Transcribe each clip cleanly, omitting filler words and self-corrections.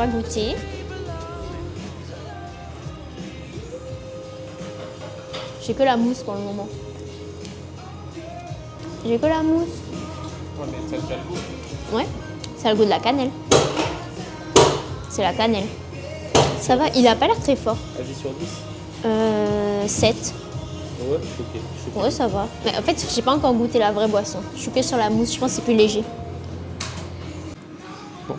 va goûter. J'ai que la mousse pour le moment. J'ai que la mousse. Ouais, mais ça a déjà le goût. Ouais, ça a le goût de la cannelle. C'est la cannelle. Ça va, il a pas l'air très fort. Avis sur 10. 7. Ouais, je suis ok. Ouais, ça va. Mais en fait, j'ai pas encore goûté la vraie boisson. Je suis que sur la mousse, je pense que c'est plus léger. Bon,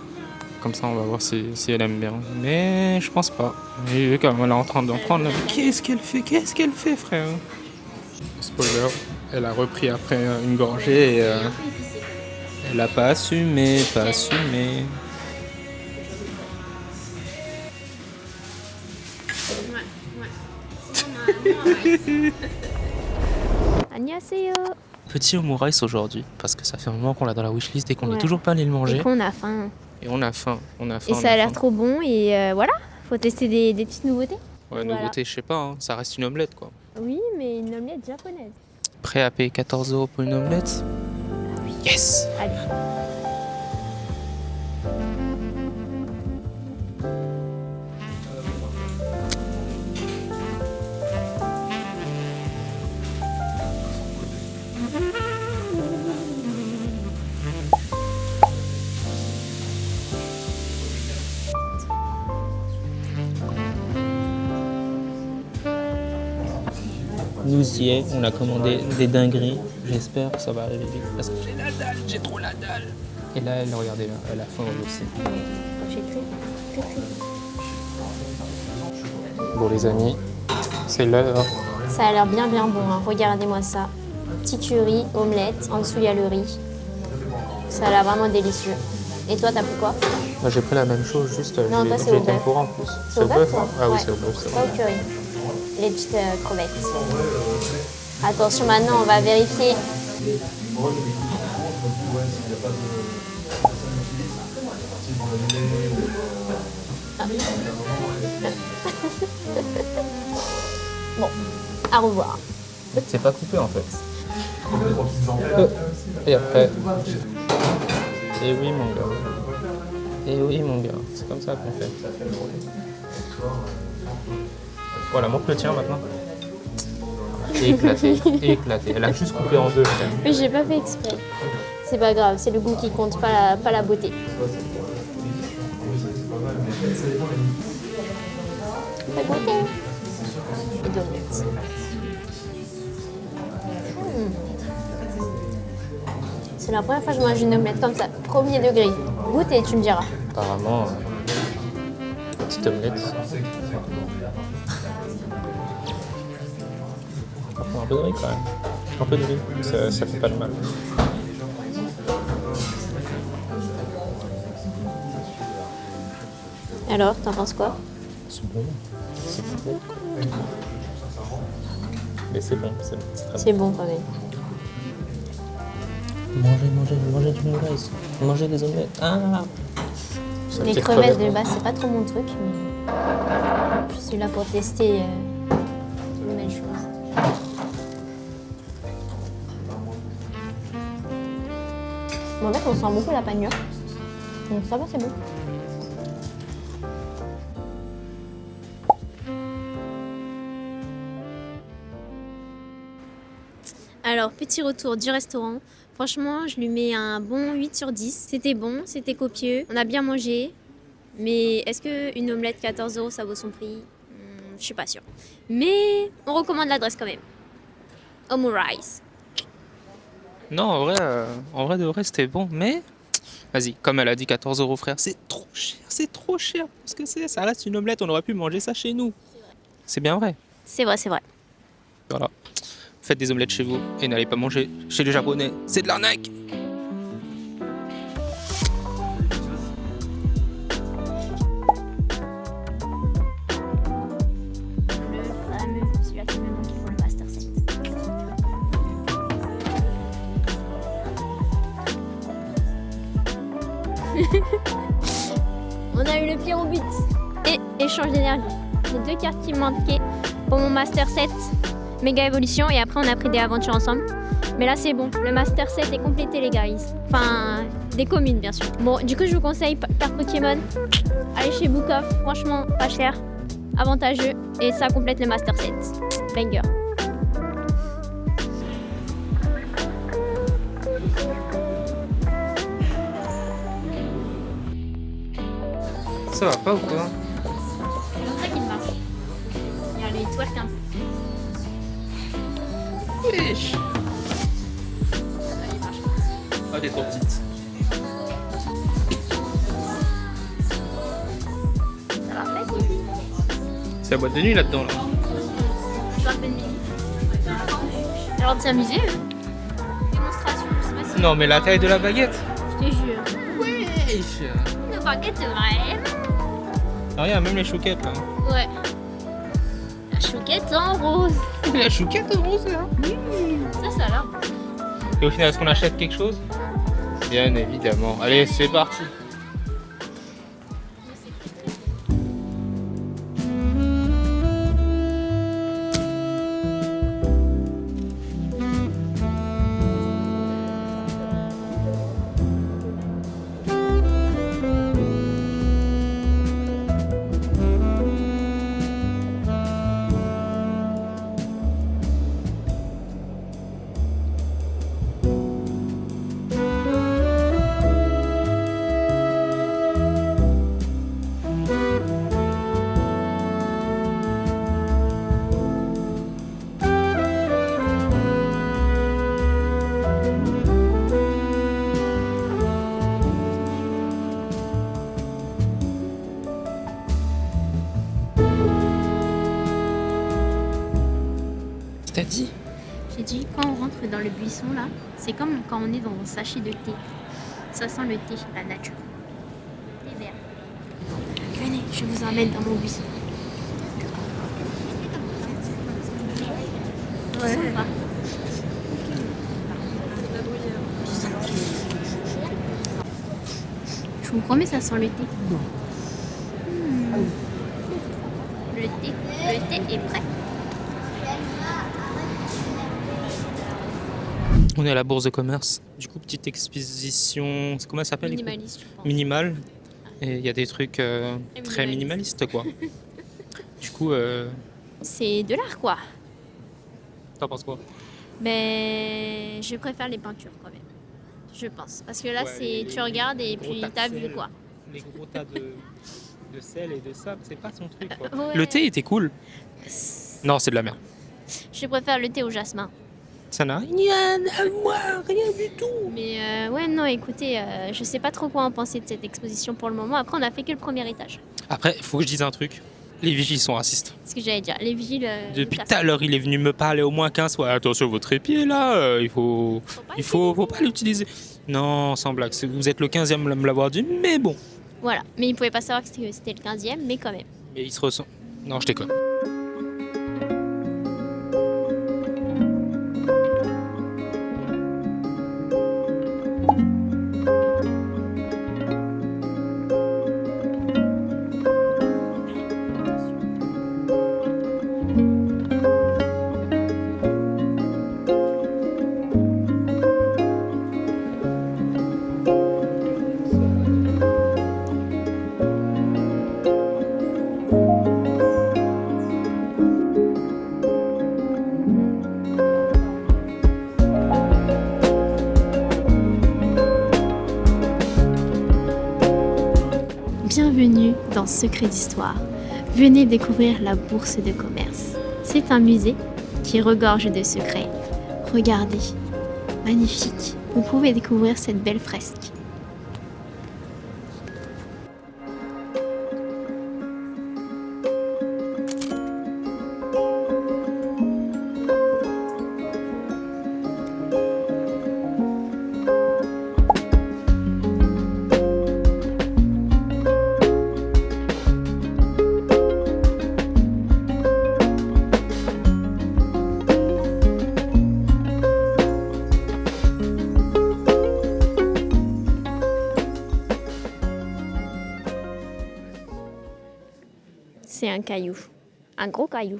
comme ça on va voir si elle aime bien. Mais je pense pas. Mais quand même, elle est en train d'en prendre. Qu'est-ce qu'elle fait? Qu'est-ce qu'elle fait, frère? Spoiler, elle a repris après une gorgée et elle a pas assumé, pas assumé. Annyeonghaseyo. Petit omurice aujourd'hui, parce que ça fait un moment qu'on l'a dans la wishlist et qu'on n'est Ouais. toujours pas allé le manger. Et qu'on a faim. Et on a faim, on a faim. Et on ça a l'air faim. trop bon et voilà, faut tester des petites nouveautés. Ouais, Voilà. nouveauté, je sais pas, hein, ça reste une omelette quoi. Oui, mais une omelette japonaise. Prêt à payer 14 € pour une omelette? Yes! Allez. Nous y est, on a commandé des dingueries. J'espère que ça va arriver vite. Parce que j'ai la dalle, j'ai trop la dalle. Et là, elle, regardez là, elle a faim elle aussi. J'ai très. Bon les amis, c'est l'heure. Ça a l'air bien bon, hein. Regardez-moi ça. Petit curry, omelette, en dessous il y a le riz. Ça a l'air vraiment délicieux. Et toi, t'as pris quoi? Moi j'ai pris la même chose, juste Non, toi, c'est j'ai au bœuf. tempura en plus. C'est au bœuf, hein? Ah oui, ouais. c'est au bœuf, c'est Pas vrai. au curry. Les petites crevettes. Attention, maintenant, on va vérifier. Bon, à revoir. C'est pas coupé en fait. Et après. Et oui mon gars. Et oui mon gars. C'est comme ça qu'on fait. Voilà, montre le tien maintenant. Éclaté, éclaté. Elle a juste coupé en deux. Mais j'ai pas fait exprès. C'est pas grave, c'est le goût qui compte, pas la beauté. Pas goûté. Et d'omelette. C'est la première fois que je mange une omelette comme ça, premier degré. Goûte et tu me diras. Apparemment, petite omelette. Un peu de riz quand même. Un peu de riz, ça fait pas de mal. Alors, t'en penses quoi? C'est bon. C'est bon. Mais c'est bon, c'est très bon. C'est bon quand même. Mangez du omelettes. Mangez des omelettes. Ah! Les crevettes de base, c'est pas trop mon truc, mais je suis là pour tester de nouvelles choses. Bon, en fait, on sent beaucoup la panure. Donc ça va, c'est bon. Alors, petit retour du restaurant. Franchement, je lui mets un bon 8 sur 10. C'était bon, c'était copieux. On a bien mangé. Mais est-ce qu'une omelette 14 € ça vaut son prix? Je suis pas sûre. Mais on recommande l'adresse quand même. Omurice. Non, en vrai de vrai, c'était bon, mais vas-y, comme elle a dit 14 € frère, c'est trop cher parce que ça reste une omelette, on aurait pu manger ça chez nous. C'est bien vrai. C'est vrai, c'est vrai. Voilà. Faites des omelettes chez vous et n'allez pas manger chez les Japonais. C'est de l'arnaque. Le fameux, celui-là qui me manquait pour le Master 7. On a eu le pied au but et échange d'énergie. Les 2 cartes qui me manquaient pour mon Master 7, méga évolution, et après on a pris des aventures ensemble. Mais là, c'est bon. Le Master 7 est complété, les guys. Enfin, des communes, bien sûr. Bon, du coup, je vous conseille carte Pokémon. Allez chez Book Off. Franchement, pas cher, avantageux. Et ça complète le Master 7. Banger. Ça va pas ou quoi? C'est comme ça qu'il marche. Il y a les twerk un peu. Wesh. Ah, des trop petites. Ça va pas ici. C'est la boîte de nuit là-dedans, là. Je vais appeler J'ai l'air de s'amuser. Démonstration, je sais pas si. Non, mais la taille de la baguette. Je te jure. Wesh. Une baguette, vraiment. Ah, regarde, même les chouquettes, là. Ouais. La chouquette en rose. La chouquette rose, là. Ça là. Et au final, est-ce qu'on achète quelque chose? Bien évidemment. Allez, c'est parti. T'as dit? J'ai dit, quand on rentre dans le buisson là, c'est comme quand on est dans un sachet de thé. Ça sent le thé, la nature. Thé vert. Venez, je vous emmène dans mon buisson. Ouais. Sympa. Je vous promets, ça sent le thé. Le thé est prêt. On est à la bourse de commerce. Du coup, petite exposition. Comment ça s'appelle? Minimaliste, je pense. Minimal. Et il y a des trucs très minimalistes, quoi. Du coup, C'est de l'art, quoi. t'en penses quoi? Mais je préfère les peintures quand même. Je pense. Parce que là, Ouais, tu regardes et puis t'as vu quoi. Les gros tas de sel et de sable, c'est pas son truc, quoi. Ouais. Le thé était cool. Non, c'est de la merde. Je préfère le thé au jasmin. Ça n'a rien à voir, rien du tout. Mais ouais, non, écoutez, je sais pas trop quoi en penser de cette exposition pour le moment. Après, on a fait que le premier étage. Après, il faut que je dise un truc. Les vigiles sont racistes. Ce que j'allais dire, les vigiles. Depuis tout à l'heure, il est venu me parler au moins 15 fois. Attention, votre épied là, il faut pas l'utiliser. Non, sans blague. Vous êtes le 15e à me l'avoir dit, mais bon. Voilà, mais il pouvait pas savoir que c'était le 15e, mais quand même. Mais il se ressent. Non, je déconne. Bienvenue dans Secret d'Histoire. Venez découvrir la Bourse de Commerce. C'est un musée qui regorge de secrets. Regardez, magnifique. Vous pouvez découvrir cette belle fresque. C'est un caillou, un gros caillou.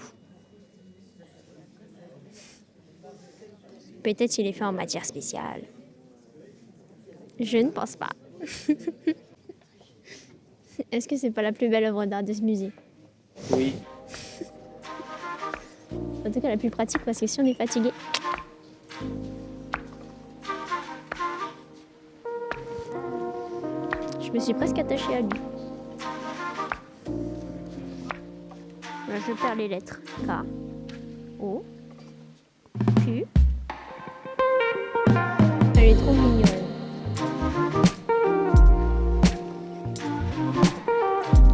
Peut-être il est fait en matière spéciale. Je ne pense pas. Est-ce que c'est pas la plus belle œuvre d'art de ce musée? Oui. En tout cas, la plus pratique parce que si on est fatigué. Je me suis presque attachée à lui. Là, je perds les lettres. K, O, Q. Elle est trop mignonne.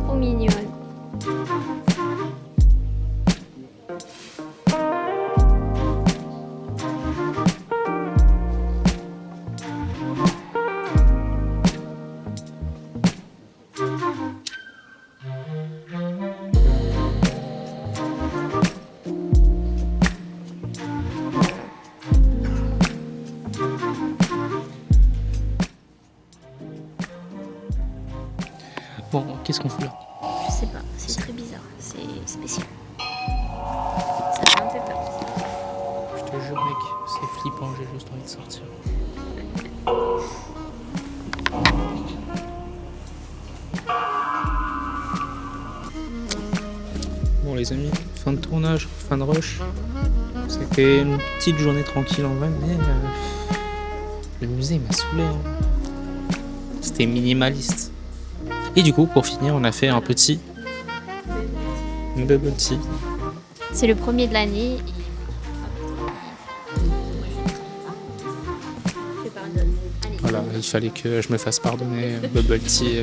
Trop mignonne. Bon, qu'est-ce qu'on fout là? Je sais pas, c'est très bizarre, c'est spécial. Ça fait un peu peur. Je te jure, mec, c'est flippant, j'ai juste envie de sortir. Bon, les amis, fin de tournage, fin de rush. C'était une petite journée tranquille en vrai, mais le musée m'a saoulé. Hein. C'était minimaliste. Et du coup, pour finir, on a fait un petit bubble tea. C'est le premier de l'année. Je pardonne. Allez, Voilà, il fallait que je me fasse pardonner bubble tea.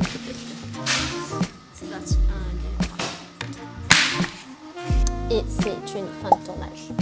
c'est parti. 1, 2, 3. Et c'est une fin de tournage.